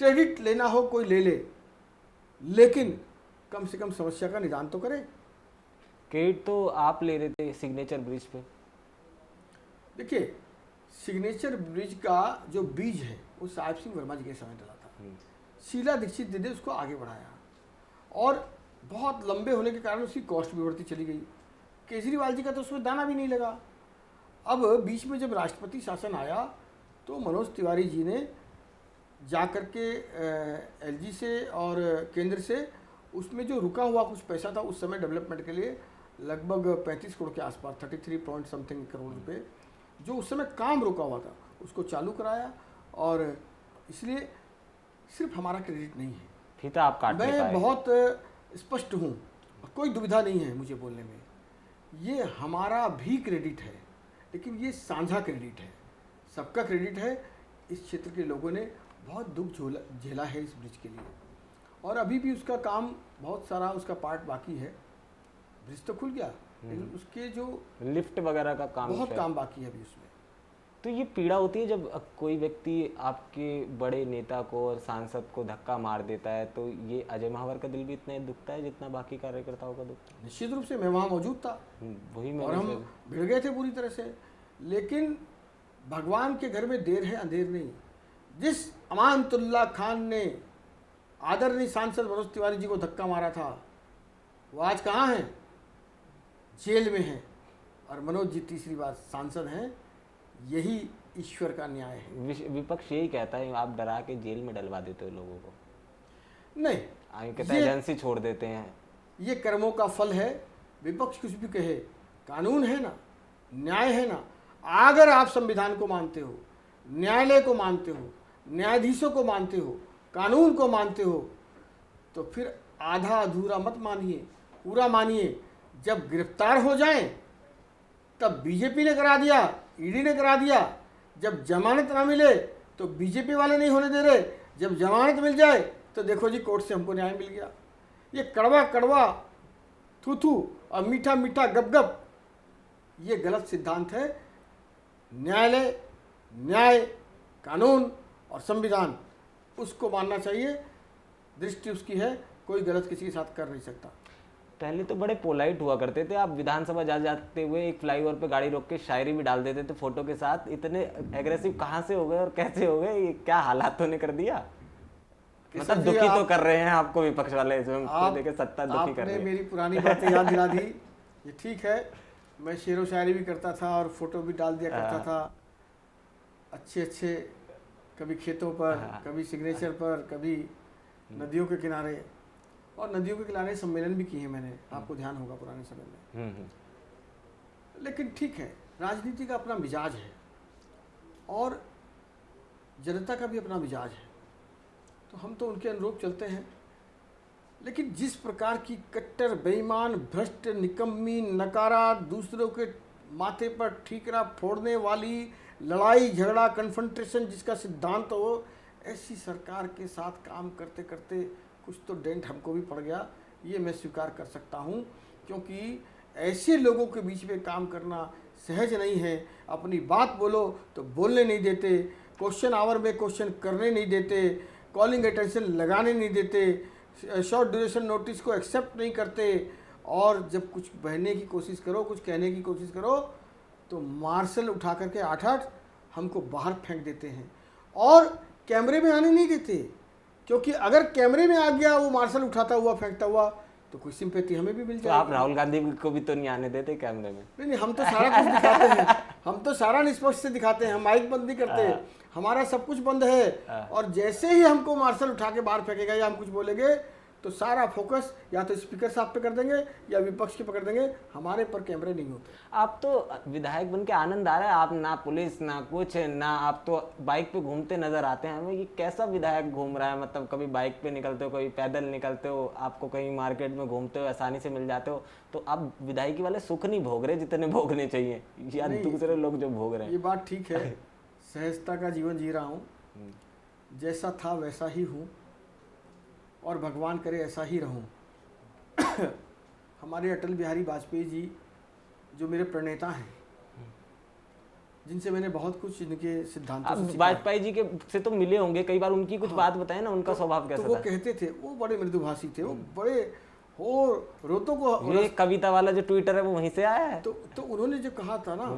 क्रेडिट लेना हो कोई ले ले, लेकिन कम से कम समस्या का निदान तो करे। क्रेडिट तो आप ले रहे थे सिग्नेचर ब्रिज पे। देखिए, सिग्नेचर ब्रिज का जो बीज है वो साहिब सिंह वर्मा जी के समय डला था। शीला दीक्षित जी ने उसको आगे बढ़ाया और बहुत लंबे होने के कारण उसकी कॉस्ट भी बढ़ती चली गई। केजरीवाल जी का तो उसमें दाना भी नहीं लगा। अब बीच में जब राष्ट्रपति शासन आया तो मनोज तिवारी जी ने जा कर के एलजी से और केंद्र से उसमें जो रुका हुआ कुछ पैसा था उस समय डेवलपमेंट के लिए लगभग 35 करोड़ के आसपास, 33 पॉइंट समथिंग करोड़ रुपए, जो उस समय काम रुका हुआ था उसको चालू कराया। और इसलिए सिर्फ हमारा क्रेडिट नहीं है, फीता आप काट नहीं मैं पाए। बहुत स्पष्ट हूँ, कोई दुविधा नहीं है मुझे बोलने में। ये हमारा भी क्रेडिट है, लेकिन ये साझा क्रेडिट है, सबका क्रेडिट है। इस क्षेत्र के लोगों ने बहुत दुख झेला है इस ब्रिज के लिए, और अभी भी उसका काम बहुत सारा उसका पार्ट बाकी है। ब्रिज तो खुल गया लेकिन उसके जो लिफ्ट वगैरह का काम बहुत शायद। काम बाकी है अभी उसमें। तो ये पीड़ा होती है जब कोई व्यक्ति आपके बड़े नेता को और सांसद को धक्का मार देता है, तो ये अजय महावर का दिल भी इतना ही दुखता है जितना बाकी कार्यकर्ताओं का दुखता है। निश्चित रूप से मैं वहाँ मौजूद था वही और हम भिड़ गए थे पूरी तरह से, लेकिन भगवान के घर में देर है अंधेर नहीं। जिस अमानतुल्लाह खान ने आदरणीय सांसद मनोज तिवारी जी को धक्का मारा था वो आज कहाँ हैं? जेल में हैं, और मनोज जी तीसरी बार सांसद हैं। यही ईश्वर का न्याय है। विपक्ष यही कहता है आप डरा के जेल में डलवा देते हो लोगों को। नहीं, आगे कहता है एजेंसी छोड़ देते हैं। ये कर्मों का फल है। विपक्ष कुछ भी कहे, कानून है ना, न्याय है ना। अगर आप संविधान को मानते हो, न्यायालय को मानते हो, न्यायाधीशों को मानते हो, कानून को मानते हो, तो फिर आधा अधूरा मत मानिए, पूरा मानिए। जब गिरफ्तार हो जाएं तब बीजेपी ने करा दिया, ईडी ने करा दिया। जब जमानत ना मिले तो बीजेपी वाले नहीं होने दे रहे, जब जमानत मिल जाए तो देखो जी कोर्ट से हमको न्याय मिल गया। ये कड़वा कड़वा, थू थू और मीठा मीठा गप गप, ये गलत सिद्धांत है। न्यायालय, न्याय, कानून और संविधान, उसको मानना चाहिए। दृष्टि उसकी है, कोई गलत किसी के साथ कर नहीं सकता। पहले तो बड़े पोलाइट हुआ करते थे, आप विधानसभा जाते हुए एक फ्लाईओवर पे गाड़ी रोक के शायरी भी डाल देते थे फोटो के साथ। इतने एग्रेसिव कहाँ से हो गए और कैसे हो गए? ये क्या हालातों ने कर दिया? मतलब दुखी तो कर रहे हैं आपको विपक्ष वाले, देखे सत्ता दुखी कर रही है। मेरी पुरानी बातें याद दिला दी। ये ठीक है, मैं शेर व शायरी भी करता था और फोटो भी डाल दिया करता था, अच्छे अच्छे, कभी खेतों पर, कभी सिग्नेचर पर, कभी नदियों के किनारे। और नदियों के किनारे सम्मेलन भी किए हैं मैंने, आपको ध्यान होगा पुराने समय में। लेकिन ठीक है, राजनीति का अपना मिजाज है और जनता का भी अपना मिजाज है, तो हम तो उनके अनुरूप चलते हैं। लेकिन जिस प्रकार की कट्टर, बेईमान, भ्रष्ट, निकम्मी, नकारा, दूसरों के माथे पर ठीकरा फोड़ने वाली, लड़ाई झगड़ा, कन्फ्रंटेशन जिसका सिद्धांत हो, ऐसी सरकार के साथ काम करते करते कुछ तो डेंट हमको भी पड़ गया, ये मैं स्वीकार कर सकता हूँ। क्योंकि ऐसे लोगों के बीच में काम करना सहज नहीं है। अपनी बात बोलो तो बोलने नहीं देते, क्वेश्चन आवर में क्वेश्चन करने नहीं देते, कॉलिंग अटेंशन लगाने नहीं देते, शॉर्ट ड्यूरेशन नोटिस को एक्सेप्ट नहीं करते, और जब कुछ बहने की कोशिश करो, कुछ कहने की कोशिश करो, तो मार्शल उठा करके 8-8 हमको बाहर फेंक देते हैं और कैमरे में आने नहीं देते। क्योंकि अगर कैमरे में आ गया वो मार्शल उठाता हुआ फेंकता हुआ तो कुछ सिंपैथी हमें भी मिल तो आप जाएगी। राहुल गांधी को भी तो नहीं आने देते कैमरे में? नहीं, हम तो सारा कुछ दिखाते हैं, हम तो सारा निष्पक्ष से दिखाते हैं, हम माइक बंद नहीं करते, हमारा सब कुछ बंद है। और जैसे ही हमको मार्शल उठा के बाहर फेंकेगा या हम कुछ बोलेंगे तो सारा फोकस या तो स्पीकर साहब पे कर देंगे या विपक्ष के पकड़ देंगे, हमारे पर कैमरे नहीं होते। आप तो विधायक बन के आनंद आ रहा है, आप ना पुलिस ना कुछ ना, आप तो बाइक पे घूमते नजर आते हैं हमें। ये कैसा विधायक घूम रहा है? मतलब कभी बाइक पे निकलते हो, कभी पैदल निकलते हो, आपको कहीं मार्केट में घूमते हो आसानी से मिल जाते हो, तो आप विधायकी वाले सुख नहीं भोग रहे जितने भोगने चाहिए, या दूसरे लोग जो भोग रहे हैं? ये बात ठीक है, सहजता का जीवन जी रहा हूँ, जैसा था वैसा ही हूँ और भगवान करे ऐसा ही रहूं। हमारे अटल बिहारी वाजपेयी जी जो मेरे प्रणेता हैं, जिनसे मैंने बहुत कुछ इनके सिद्धांतों से सीखा। वाजपेयी जी के से तो मिले होंगे कई बार, उनकी कुछ बात बताएं ना, उनका स्वभाव कैसा तो वो था? कहते थे, वो बड़े मृदुभाषी थे, वो बड़े हो रोतों को ये कविता वाला जो ट्विटर है वो वहीं से आया है? तो उन्होंने जो कहा था ना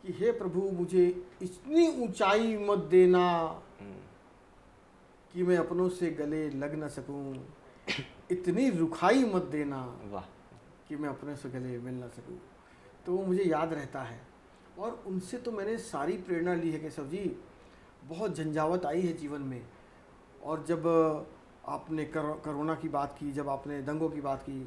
कि हे प्रभु मुझे इतनी ऊंचाई मत देना कि मैं अपनों से गले लग न सकूं, इतनी रुखाई मत देना वाह, कि मैं अपने से गले मिल ना सकूं। तो वो मुझे याद रहता है और उनसे तो मैंने सारी प्रेरणा ली है केशव जी। बहुत झंझावत आई है जीवन में, और जब आपने कोरोना की बात की, जब आपने दंगों की बात की,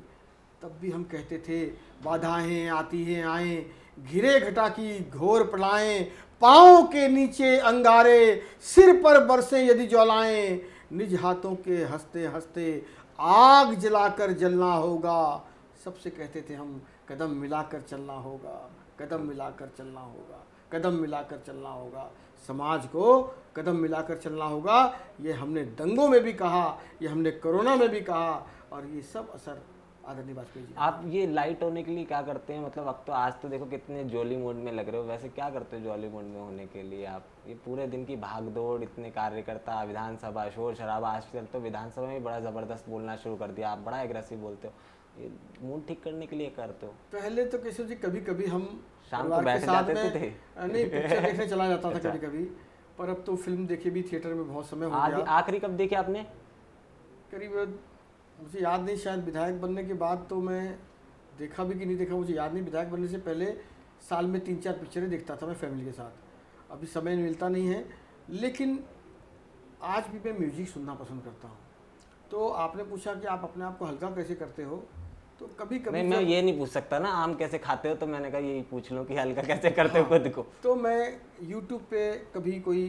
तब भी हम कहते थे बाधाएं आती हैं आए, घिरे घटा की घोर प्रलयें, पाँव के नीचे अंगारे, सिर पर बरसें यदि ज्वालाएं, निज हाथों के हंसते हंसते आग जलाकर जलना होगा। सबसे कहते थे हम कदम मिलाकर चलना होगा, कदम मिलाकर चलना होगा, कदम मिलाकर चलना होगा, समाज को कदम मिलाकर चलना होगा। ये हमने दंगों में भी कहा, ये हमने कोरोना में भी कहा, और ये सब असर आदरणीय वाजपेयी जी। आप ये लाइट होने के लिए क्या करते हैं? मतलब अब तो आज तो देखो कितने जॉली मोड में लग रहे हो, वैसे क्या करते हो जॉली मोड में होने के लिए आप? ये पूरे दिन की भाग दौड़, इतने कार्यकर्ता, विधानसभा, शोर शराबा, आजकल तो विधानसभा में बड़ा ज़बरदस्त बोलना शुरू कर दिया, आप बड़ा एग्रेसिव बोलते हो, ये मूड ठीक करने के लिए करते हो? पहले तो केशव जी कभी कभी हम शाम को बैठ जाते थे? नहीं, पिक्चर देखने चला जाता था कभी कभी, पर अब तो फिल्म देखे भी थिएटर में बहुत समय हो गया। आखिरी कब देखे आपने? करीब मुझे याद नहीं, शायद विधायक बनने के बाद तो मैं देखा भी कि नहीं देखा मुझे याद नहीं। विधायक बनने से पहले साल में 3-4 पिक्चरें देखता था मैं फैमिली के साथ। अभी समय मिलता नहीं है, लेकिन आज भी मैं म्यूजिक सुनना पसंद करता हूँ। तो आपने पूछा कि आप अपने आप को हल्का कैसे करते हो, तो कभी कभी मैं ये नहीं पूछ सकता ना आम कैसे खाते हो, तो मैंने कहा यही पूछ लूँ कि हल्का कैसे करते हो खुद को। तो मैं यूट्यूब पे कभी कोई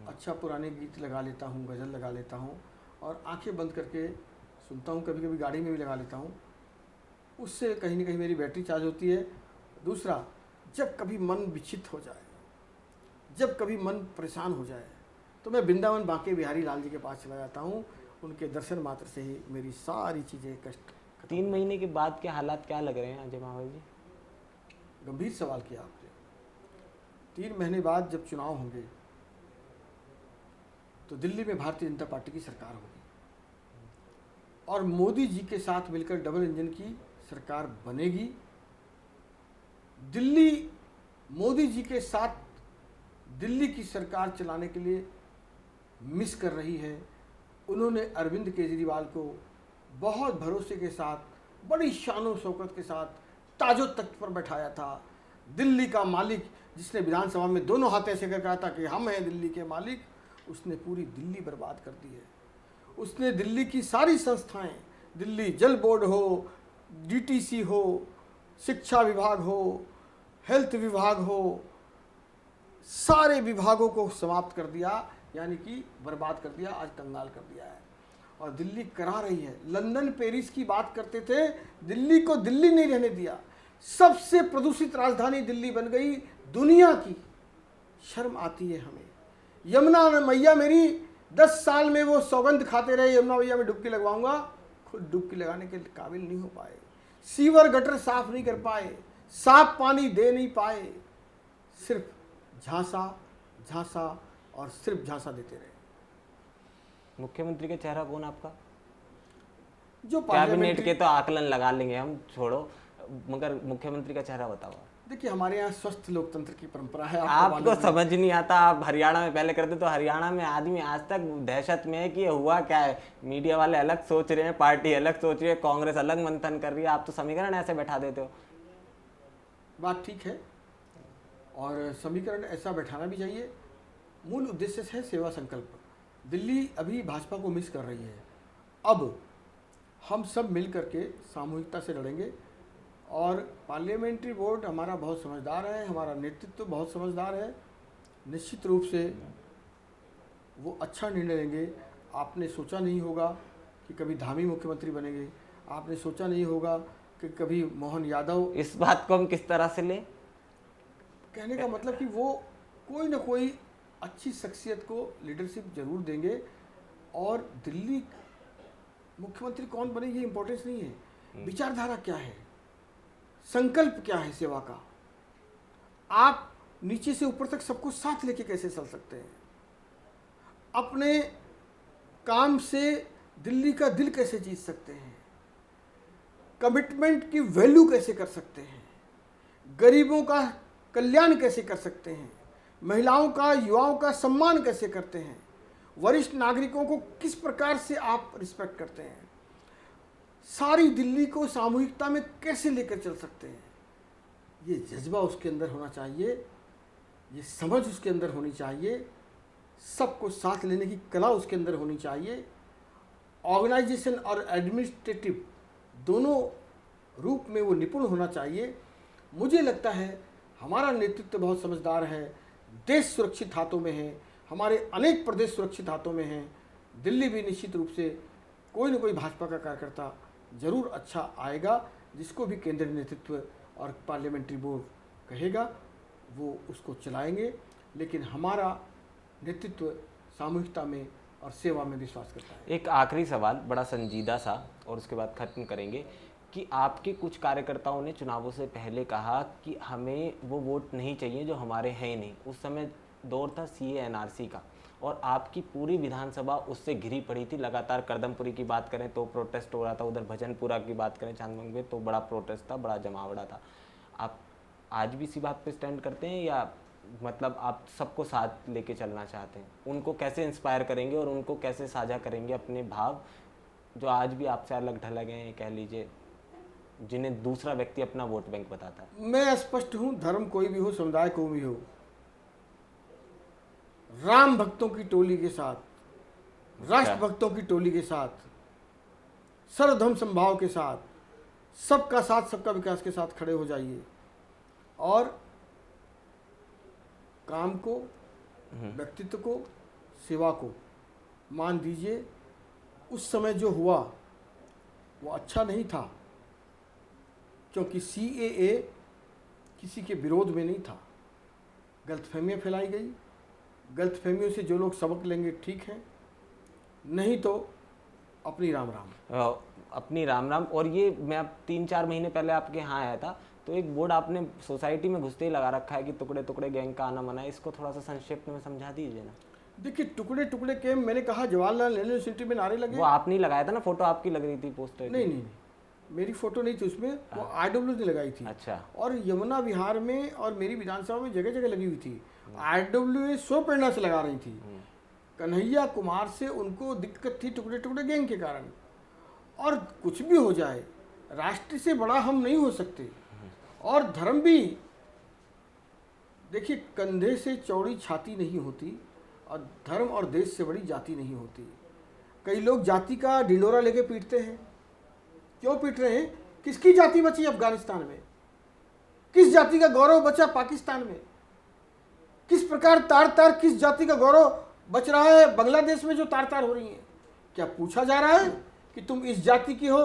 अच्छा पुराने गीत लगा लेता हूँ, गज़ल लगा लेता हूँ और आंखें बंद करके सुनता हूँ। कभी कभी गाड़ी में भी लगा लेता हूँ, उससे कहीं ना कहीं मेरी बैटरी चार्ज होती है। दूसरा, जब कभी मन विचलित हो जाए, जब कभी मन परेशान हो जाए, तो मैं वृंदावन बांके बिहारी लाल जी के पास चला जाता हूँ। उनके दर्शन मात्र से ही मेरी सारी चीज़ें कष्ट। 3 महीने के बाद के हालात क्या लग रहे हैं अजय महावर जी? गंभीर सवाल किया आपने। 3 महीने बाद जब चुनाव होंगे तो दिल्ली में भारतीय जनता पार्टी की सरकार होगी और मोदी जी के साथ मिलकर डबल इंजन की सरकार बनेगी। दिल्ली मोदी जी के साथ दिल्ली की सरकार चलाने के लिए मिस कर रही है। उन्होंने अरविंद केजरीवाल को बहुत भरोसे के साथ, बड़ी शानो शौकत के साथ ताजो तख्त पर बैठाया था। दिल्ली का मालिक, जिसने विधानसभा में दोनों हाथ ऐसे कर कहा था कि हम हैं दिल्ली के मालिक, उसने पूरी दिल्ली बर्बाद कर दी है। उसने दिल्ली की सारी संस्थाएं, दिल्ली जल बोर्ड हो, डीटीसी हो, शिक्षा विभाग हो, हेल्थ विभाग हो, सारे विभागों को समाप्त कर दिया, यानी कि बर्बाद कर दिया, आज कंगाल कर दिया है। और दिल्ली करा रही है। लंदन पेरिस की बात करते थे, दिल्ली को दिल्ली नहीं रहने दिया। सबसे प्रदूषित राजधानी दिल्ली बन गई दुनिया की। शर्म आती है हमें। यमुना मैया मेरी 10 साल में वो सौगंध खाते रहे, यमुना मैया में डुबकी लगवाऊंगा, खुद डुबकी लगाने के काबिल नहीं हो पाए। सीवर गटर साफ नहीं कर पाए, साफ पानी दे नहीं पाए, सिर्फ झांसा झांसा और सिर्फ झांसा देते रहे। मुख्यमंत्री का चेहरा कौन आपका? जो कैबिनेट के तो आकलन लगा लेंगे हम, छोड़ो, मगर मुख्यमंत्री का चेहरा बताओ। देखिए, हमारे यहाँ स्वस्थ लोकतंत्र की परंपरा है। आपको समझ नहीं आता, आप हरियाणा में पहले करते, तो हरियाणा में आदमी आज तक दहशत में है कि ये हुआ क्या है। मीडिया वाले अलग सोच रहे हैं, पार्टी अलग सोच रही है, कांग्रेस अलग मंथन कर रही है, आप तो समीकरण ऐसे बैठा देते हो। बात ठीक है, और समीकरण ऐसा बैठाना भी चाहिए। मूल उद्देश्य है सेवा संकल्प। दिल्ली अभी भाजपा को मिस कर रही है। अब हम सब मिल करके सामूहिकता से लड़ेंगे, और पार्लियामेंट्री बोर्ड हमारा बहुत समझदार है, हमारा नेतृत्व बहुत समझदार है। निश्चित रूप से वो अच्छा निर्णय लेंगे। आपने सोचा नहीं होगा कि कभी धामी मुख्यमंत्री बनेंगे, आपने सोचा नहीं होगा कि कभी मोहन यादव। इस बात को हम किस तरह से लें? कहने का मतलब कि वो कोई ना कोई अच्छी शख्सियत को लीडरशिप जरूर देंगे, और दिल्ली मुख्यमंत्री कौन बने ये इम्पोर्टेंस नहीं है। विचारधारा क्या है, संकल्प क्या है सेवा का। आप नीचे से ऊपर तक सबको साथ लेके कैसे चल सकते हैं, अपने काम से दिल्ली का दिल कैसे जीत सकते हैं, कमिटमेंट की वैल्यू कैसे कर सकते हैं, गरीबों का कल्याण कैसे कर सकते हैं, महिलाओं का युवाओं का सम्मान कैसे करते हैं, वरिष्ठ नागरिकों को किस प्रकार से आप रिस्पेक्ट करते हैं, सारी दिल्ली को सामूहिकता में कैसे लेकर चल सकते हैं। ये जज्बा उसके अंदर होना चाहिए, ये समझ उसके अंदर होनी चाहिए, सबको साथ लेने की कला उसके अंदर होनी चाहिए। ऑर्गेनाइजेशन और एडमिनिस्ट्रेटिव दोनों रूप में वो निपुण होना चाहिए। मुझे लगता है हमारा नेतृत्व बहुत समझदार है। देश सुरक्षित हाथों में है, हमारे अनेक प्रदेश सुरक्षित हाथों में हैं। दिल्ली भी निश्चित रूप से कोई न कोई भाजपा का कार्यकर्ता जरूर अच्छा आएगा, जिसको भी केंद्रीय नेतृत्व और पार्लियामेंट्री बोर्ड कहेगा वो उसको चलाएंगे। लेकिन हमारा नेतृत्व सामूहिकता में और सेवा में विश्वास करता है। एक आखिरी सवाल बड़ा संजीदा सा, और उसके बाद खत्म करेंगे, कि आपके कुछ कार्यकर्ताओं ने चुनावों से पहले कहा कि हमें वो वोट नहीं चाहिए जो हमारे हैं ही नहीं। उस समय दौर था सीए एनआरसी का, और आपकी पूरी विधानसभा उससे घिरी पड़ी थी। लगातार करदमपुरी की बात करें तो प्रोटेस्ट हो रहा था, उधर भजनपुरा की बात करें चांदमंग में तो बड़ा प्रोटेस्ट था, बड़ा जमावड़ा था। आप आज भी इसी बात पे स्टैंड करते हैं, या मतलब आप सबको साथ लेके चलना चाहते हैं? उनको कैसे इंस्पायर करेंगे और उनको कैसे साझा करेंगे अपने भाव, जो आज भी आपसे अलग ढलग हैं, कह लीजिए, जिन्हें दूसरा व्यक्ति अपना वोट बैंक बताता है? मैं स्पष्ट हूं, धर्म कोई भी हो, समुदाय कोई भी हो, राम भक्तों की टोली के साथ, राष्ट्र भक्तों की टोली के साथ, सर्वधर्म समभाव के साथ, सबका साथ सबका विकास के साथ खड़े हो जाइए, और काम को, व्यक्तित्व को, सेवा को मान दीजिए। उस समय जो हुआ वो अच्छा नहीं था, क्योंकि सीएए किसी के विरोध में नहीं था। गलतफहमियां फैलाई गई, गलतफहमियों से जो लोग सबक लेंगे ठीक है, नहीं तो अपनी राम राम। अपनी राम राम। और ये मैं अब 3-4 महीने पहले आपके यहाँ आया था, तो एक बोर्ड आपने सोसाइटी में घुसते ही लगा रखा है कि टुकड़े टुकड़े गैंग का आना मना है। इसको थोड़ा सा संक्षिप्त में समझा दीजिए ना। देखिए, टुकड़े टुकड़े के मैंने कहा जवाहरलाल नेहरू यूनिवर्सिटी में नारे लगे। वो आपने लगाया था ना, फोटो आपकी लग रही थी पोस्टर? नहीं नहीं, मेरी फोटो नहीं थी उसमें, वो आईडब्ल्यू ने लगाई थी। अच्छा। और यमुना विहार में और मेरी विधानसभा में जगह जगह लगी हुई थी। आईडब्ल्यू स्व प्रेरणा से लगा रही थी। कन्हैया कुमार से उनको दिक्कत थी टुकड़े टुकड़े गैंग के कारण। और कुछ भी हो जाए, राष्ट्र से बड़ा हम नहीं हो सकते। और धर्म भी, देखिए, कंधे से चौड़ी छाती नहीं होती, और धर्म और देश से बड़ी जाति नहीं होती। कई लोग जाति का ढिंडोरा लेके पीटते हैं। क्यों पीट रहे हैं? किसकी जाति बची अफगानिस्तान में? किस जाति का गौरव बचा पाकिस्तान में? किस प्रकार तार तार किस जाति का गौरव बच रहा है बांग्लादेश में जो तार तार हो रही हैं? क्या पूछा जा रहा है कि तुम इस जाति की हो,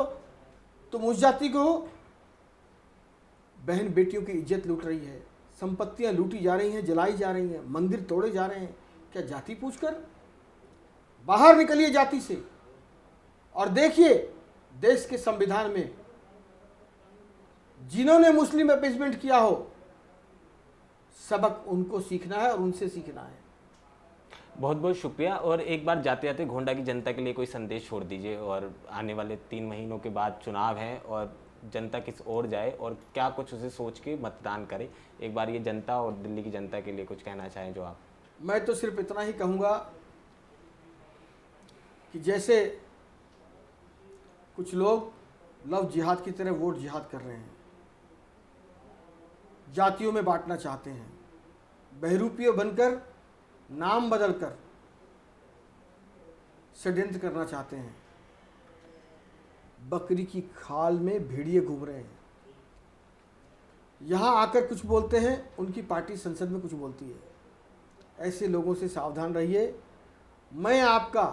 तुम उस जाति को हो? बहन बेटियों की इज्जत लूट रही है, संपत्तियां लूटी जा रही हैं, जलाई जा रही हैं, मंदिर तोड़े जा रहे हैं। क्या जाति पूछकर? बाहर निकलिए जाति से और देखिए देश के संविधान में जिन्होंने मुस्लिम अपीजमेंट किया हो, सबक उनको सीखना है और उनसे सीखना है। बहुत बहुत शुक्रिया। और एक बार जाते जाते गोंडा की जनता के लिए कोई संदेश छोड़ दीजिए। और आने वाले 3 महीनों के बाद चुनाव है, और जनता किस ओर जाए और क्या कुछ उसे सोच के मतदान करे। एक बार ये जनता और दिल्ली की जनता के लिए कुछ कहना चाहें जो आप। मैं तो सिर्फ इतना ही कहूँगा कि जैसे कुछ लोग लव जिहाद की तरह वोट जिहाद कर रहे हैं, जातियों में बांटना चाहते हैं, बहरूपियों बनकर नाम बदलकर षड्यंत्र करना चाहते हैं, बकरी की खाल में भेड़िए घूम रहे हैं। यहाँ आकर कुछ बोलते हैं, उनकी पार्टी संसद में कुछ बोलती है। ऐसे लोगों से सावधान रहिए। मैं आपका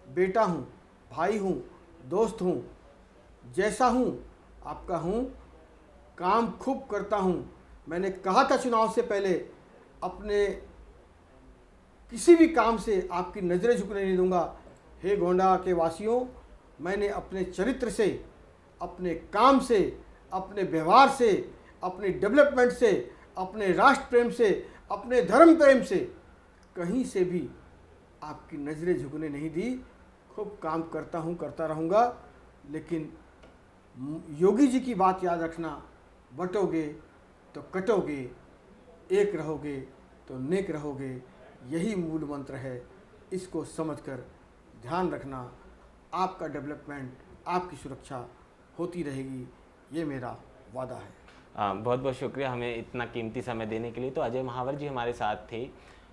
बेटा हूँ, भाई हूँ, दोस्त हूँ, जैसा हूँ आपका हूँ, काम खूब करता हूँ। मैंने कहा था चुनाव से पहले, अपने किसी भी काम से आपकी नज़रें झुकने नहीं दूंगा। हे गोंडा के वासियों, मैंने अपने चरित्र से, अपने काम से, अपने व्यवहार से, अपने डेवलपमेंट से, अपने राष्ट्र प्रेम से, अपने धर्म प्रेम से कहीं से भी आपकी नज़रें झुकने नहीं दी। खूब काम करता हूँ, करता रहूँगा। लेकिन योगी जी की बात याद रखना, बटोगे तो कटोगे, एक रहोगे तो नेक रहोगे, यही मूल मंत्र है। इसको समझकर ध्यान रखना, आपका डेवलपमेंट, आपकी सुरक्षा होती रहेगी, ये मेरा वादा है। बहुत बहुत शुक्रिया हमें इतना कीमती समय देने के लिए। तो अजय महावर जी हमारे साथ थे,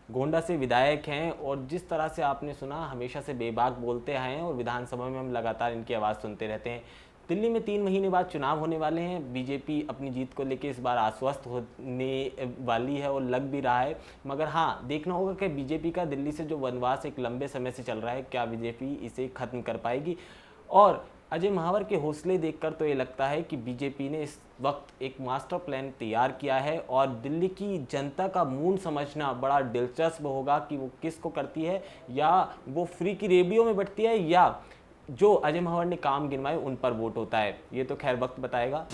गोंडा से विधायक हैं और जिस तरह से आपने सुना हमेशा से बेबाक बोलते आए हैं और विधानसभा में हम लगातार इनकी आवाज़ सुनते रहते हैं। दिल्ली में 3 महीने बाद चुनाव होने वाले हैं। बीजेपी अपनी जीत को लेकर इस बार आश्वस्त होने वाली है और लग भी रहा है, मगर हाँ देखना होगा कि बीजेपी का दिल्ली से जो वनवास एक लंबे समय से चल रहा है, क्या बीजेपी इसे ख़त्म कर पाएगी। और अजय महावर के हौसले देखकर तो ये लगता है कि बीजेपी ने इस वक्त एक मास्टर प्लान तैयार किया है और दिल्ली की जनता का मूड समझना बड़ा दिलचस्प होगा कि वो किसको करती है, या वो फ्री की रेडियो में बटती है, या जो अजय महावर ने काम गिनवाए उन पर वोट होता है। ये तो खैर वक्त बताएगा।